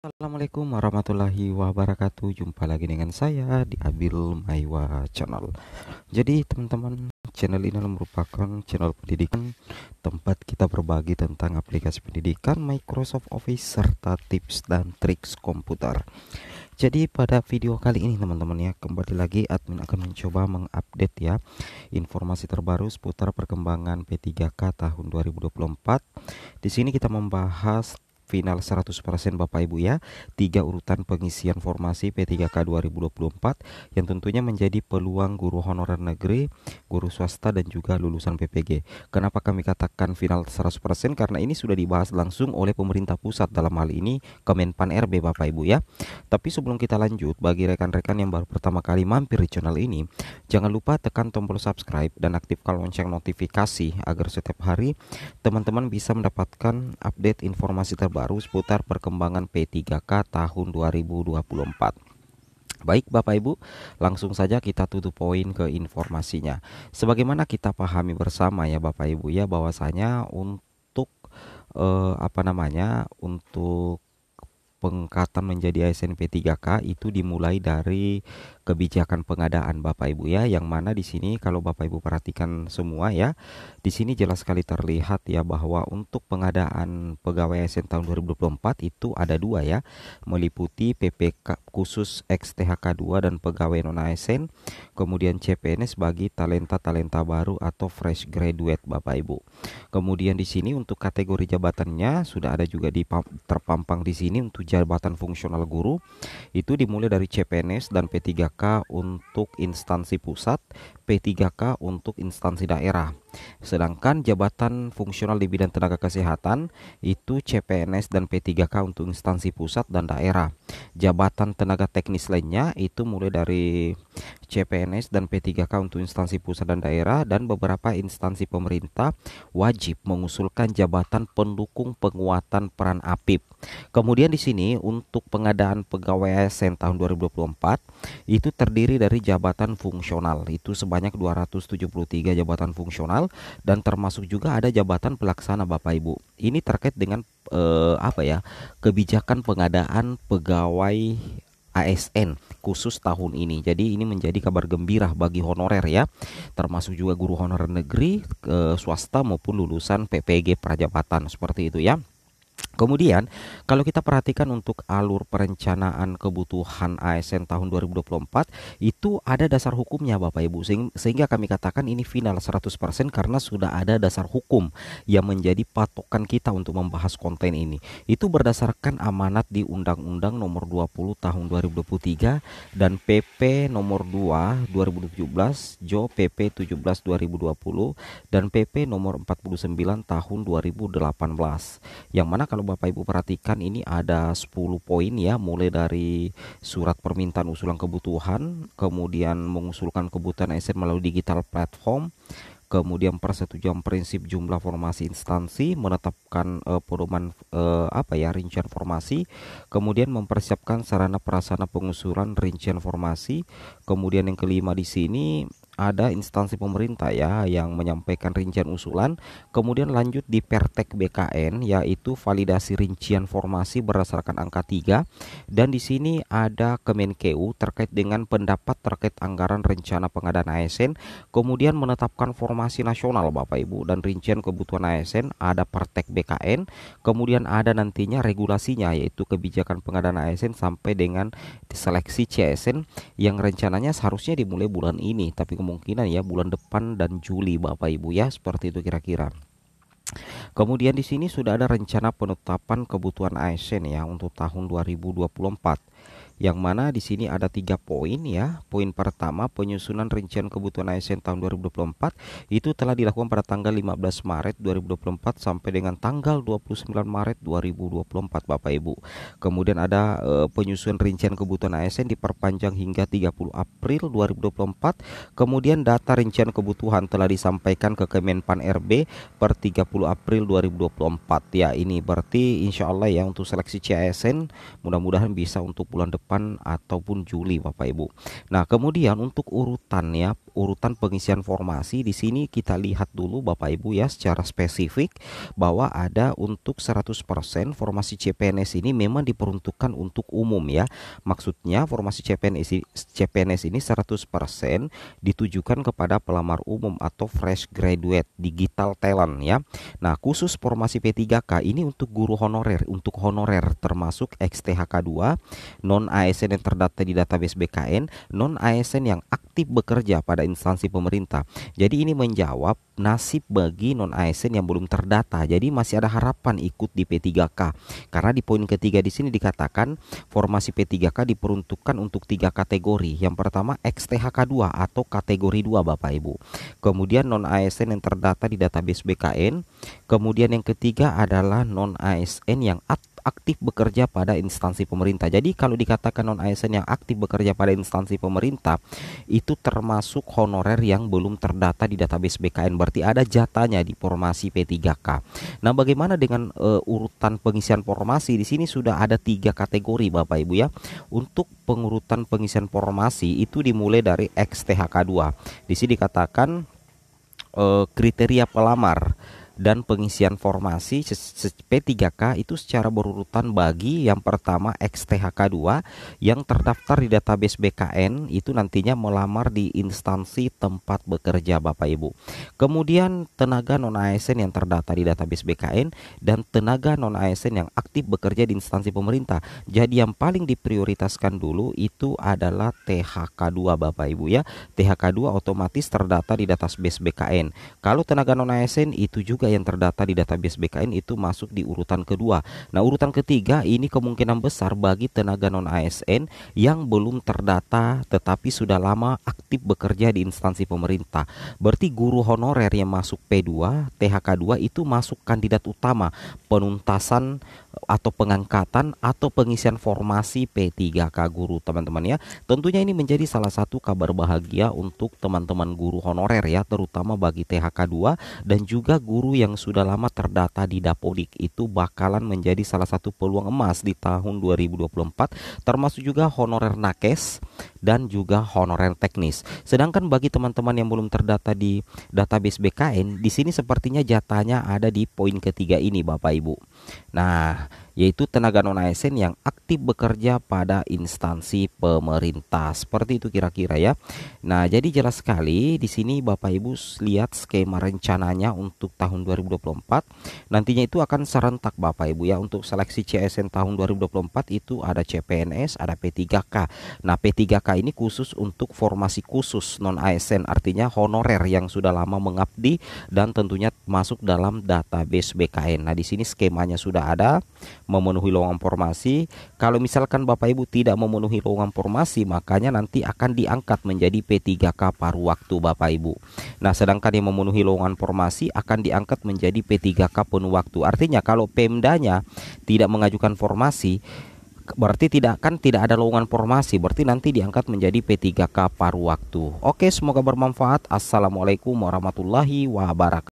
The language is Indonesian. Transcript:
Assalamualaikum warahmatullahi wabarakatuh. Jumpa lagi dengan saya di Abil Maiwa Channel. Jadi teman-teman, channel ini merupakan channel pendidikan tempat kita berbagi tentang aplikasi pendidikan Microsoft Office serta tips dan triks komputer. Jadi pada video kali ini teman-teman ya, kembali lagi admin akan mencoba mengupdate ya informasi terbaru seputar perkembangan P3K tahun 2024. Di sini kita membahas final 100% Bapak Ibu ya, 3 urutan pengisian formasi P3K 2024 yang tentunya menjadi peluang guru honorer negeri, guru swasta dan juga lulusan PPG. Kenapa kami katakan final 100%? Karena ini sudah dibahas langsung oleh pemerintah pusat, dalam hal ini Kemenpan RB Bapak Ibu ya. Tapi sebelum kita lanjut, bagi rekan-rekan yang baru pertama kali mampir di channel ini, jangan lupa tekan tombol subscribe dan aktifkan lonceng notifikasi agar setiap hari teman-teman bisa mendapatkan update informasi terbaru seputar perkembangan P3K tahun 2024. Baik Bapak Ibu, langsung saja kita tutup poin ke informasinya. Sebagaimana kita pahami bersama ya Bapak Ibu ya, bahwasanya untuk untuk pengangkatan menjadi ASN P3K itu dimulai dari kebijakan pengadaan Bapak Ibu ya, yang mana di sini kalau Bapak Ibu perhatikan semua ya, di sini jelas sekali terlihat ya bahwa untuk pengadaan pegawai ASN tahun 2024 itu ada dua ya, meliputi PPK khusus XTHK 2 dan pegawai non ASN, kemudian CPNS bagi talenta-talenta baru atau fresh graduate Bapak Ibu. Kemudian di sini untuk kategori jabatannya sudah ada juga terpampang di sini. Untuk jabatan fungsional guru itu dimulai dari CPNS dan P3K untuk instansi pusat, P3K untuk instansi daerah. Sedangkan jabatan fungsional di bidang tenaga kesehatan itu CPNS dan P3K untuk instansi pusat dan daerah. Jabatan tenaga teknis lainnya itu mulai dari CPNS dan P3K untuk instansi pusat dan daerah, dan beberapa instansi pemerintah wajib mengusulkan jabatan pendukung penguatan peran APIP. Kemudian di sini untuk pengadaan pegawai ASN tahun 2024 itu terdiri dari jabatan fungsional itu sebanyak 273 jabatan fungsional, dan termasuk juga ada jabatan pelaksana Bapak Ibu. Ini terkait dengan kebijakan pengadaan pegawai ASN khusus tahun ini. Jadi ini menjadi kabar gembira bagi honorer ya, termasuk juga guru honorer negeri, swasta maupun lulusan PPG prajabatan seperti itu ya. Kemudian kalau kita perhatikan untuk alur perencanaan kebutuhan ASN tahun 2024 itu ada dasar hukumnya Bapak Ibu, sehingga kami katakan ini final 100% karena sudah ada dasar hukum yang menjadi patokan kita untuk membahas konten ini. Itu berdasarkan amanat di Undang-Undang Nomor 20 Tahun 2023 dan PP Nomor 2 2017, JO PP 17 2020 dan PP Nomor 49 Tahun 2018. Yang mana kalau Bapak Ibu perhatikan ini ada 10 poin ya, mulai dari surat permintaan usulan kebutuhan, kemudian mengusulkan kebutuhan ASN melalui digital platform, kemudian persetujuan prinsip jumlah formasi instansi, menetapkan pedoman rincian formasi, kemudian mempersiapkan sarana prasarana pengusulan rincian formasi. Kemudian yang kelima di sini ada instansi pemerintah ya yang menyampaikan rincian usulan. Kemudian lanjut di Pertek BKN yaitu validasi rincian formasi berdasarkan angka 3, dan di sini ada Kemenkeu terkait dengan pendapat terkait anggaran rencana pengadaan ASN, kemudian menetapkan formasi nasional Bapak Ibu dan rincian kebutuhan ASN, ada Pertek BKN, kemudian ada nantinya regulasinya yaitu kebijakan pengadaan ASN sampai dengan seleksi CSN yang rencananya seharusnya dimulai bulan ini, tapi kemungkinan ya bulan depan dan Juli Bapak Ibu ya, seperti itu kira-kira. Kemudian di sini sudah ada rencana penetapan kebutuhan ASN ya untuk tahun 2024. Yang mana di sini ada 3 poin ya. Poin pertama, penyusunan rincian kebutuhan ASN tahun 2024 itu telah dilakukan pada tanggal 15 Maret 2024 sampai dengan tanggal 29 Maret 2024 Bapak Ibu. Kemudian ada penyusunan rincian kebutuhan ASN diperpanjang hingga 30 April 2024. Kemudian data rincian kebutuhan telah disampaikan ke Kemenpan RB per 30 April 2024 ya. Ini berarti insya Allah ya untuk seleksi CASN mudah-mudahan bisa untuk bulan depan ataupun Juli Bapak Ibu. Nah kemudian untuk urutan ya, urutan pengisian formasi, di sini kita lihat dulu Bapak Ibu ya secara spesifik bahwa ada untuk 100% formasi CPNS ini memang diperuntukkan untuk umum ya. Maksudnya formasi CPNS ini 100% ditujukan kepada pelamar umum atau fresh graduate digital talent ya. Nah, khusus formasi P3K ini untuk guru honorer, untuk honorer termasuk XTHK 2, non ASN yang terdata di database BKN, non ASN yang aktif bekerja pada instansi pemerintah. Jadi ini menjawab nasib bagi non ASN yang belum terdata. Jadi masih ada harapan ikut di P3K. Karena di poin ketiga di sini dikatakan formasi P3K diperuntukkan untuk 3 kategori. Yang pertama XTHK 2 atau kategori 2 Bapak Ibu. Kemudian non ASN yang terdata di database BKN. Kemudian yang ketiga adalah non ASN yang aktif bekerja pada instansi pemerintah. Jadi kalau dikatakan non ASN yang aktif bekerja pada instansi pemerintah itu termasuk honorer yang belum terdata di database BKN, berarti ada jatahnya di formasi P3K. Nah, bagaimana dengan urutan pengisian formasi? Di sini sudah ada 3 kategori Bapak Ibu ya. Untuk pengurutan pengisian formasi itu dimulai dari XTHK 2. Di sini dikatakan kriteria pelamar dan pengisian formasi P3K itu secara berurutan bagi yang pertama XTHK 2 yang terdaftar di database BKN itu nantinya melamar di instansi tempat bekerja Bapak Ibu. Kemudian tenaga non ASN yang terdata di database BKN dan tenaga non ASN yang aktif bekerja di instansi pemerintah. Jadi yang paling diprioritaskan dulu itu adalah THK 2 Bapak Ibu ya. THK 2 otomatis terdata di database BKN. Kalau tenaga non ASN itu juga yang terdata di database BKN itu masuk di urutan kedua. Nah, urutan ketiga ini kemungkinan besar bagi tenaga non ASN yang belum terdata tetapi sudah lama aktif bekerja di instansi pemerintah. Berarti guru honorer yang masuk P2, THK 2 itu masuk kandidat utama penuntasan atau pengangkatan atau pengisian formasi P3K guru teman-teman ya. Tentunya ini menjadi salah satu kabar bahagia untuk teman-teman guru honorer ya, terutama bagi THK 2 dan juga guru yang sudah lama terdata di Dapodik. Itu bakalan menjadi salah satu peluang emas di tahun 2024, termasuk juga honorer nakes dan juga honorer teknis. Sedangkan bagi teman-teman yang belum terdata di database BKN, di sini sepertinya jatahnya ada di poin ketiga ini Bapak Ibu. Nah, yaitu tenaga non ASN yang aktif bekerja pada instansi pemerintah. Seperti itu kira-kira ya. Nah, jadi jelas sekali di sini Bapak Ibu lihat skema rencananya untuk tahun 2024. Nantinya itu akan serentak Bapak Ibu ya. Untuk seleksi CSN tahun 2024 itu ada CPNS, ada P3K. Nah, P3K ini khusus untuk formasi khusus non ASN, artinya honorer yang sudah lama mengabdi dan tentunya masuk dalam database BKN. Nah, di sini skemanya sudah ada, memenuhi lowongan formasi. Kalau misalkan Bapak Ibu tidak memenuhi lowongan formasi, makanya nanti akan diangkat menjadi P3K paruh waktu Bapak Ibu. Nah, sedangkan yang memenuhi lowongan formasi akan diangkat menjadi P3K penuh waktu. Artinya kalau Pemdanya tidak mengajukan formasi, berarti tidak ada lowongan formasi, berarti nanti diangkat menjadi P3K paruh waktu. Oke, semoga bermanfaat. Assalamualaikum warahmatullahi wabarakatuh.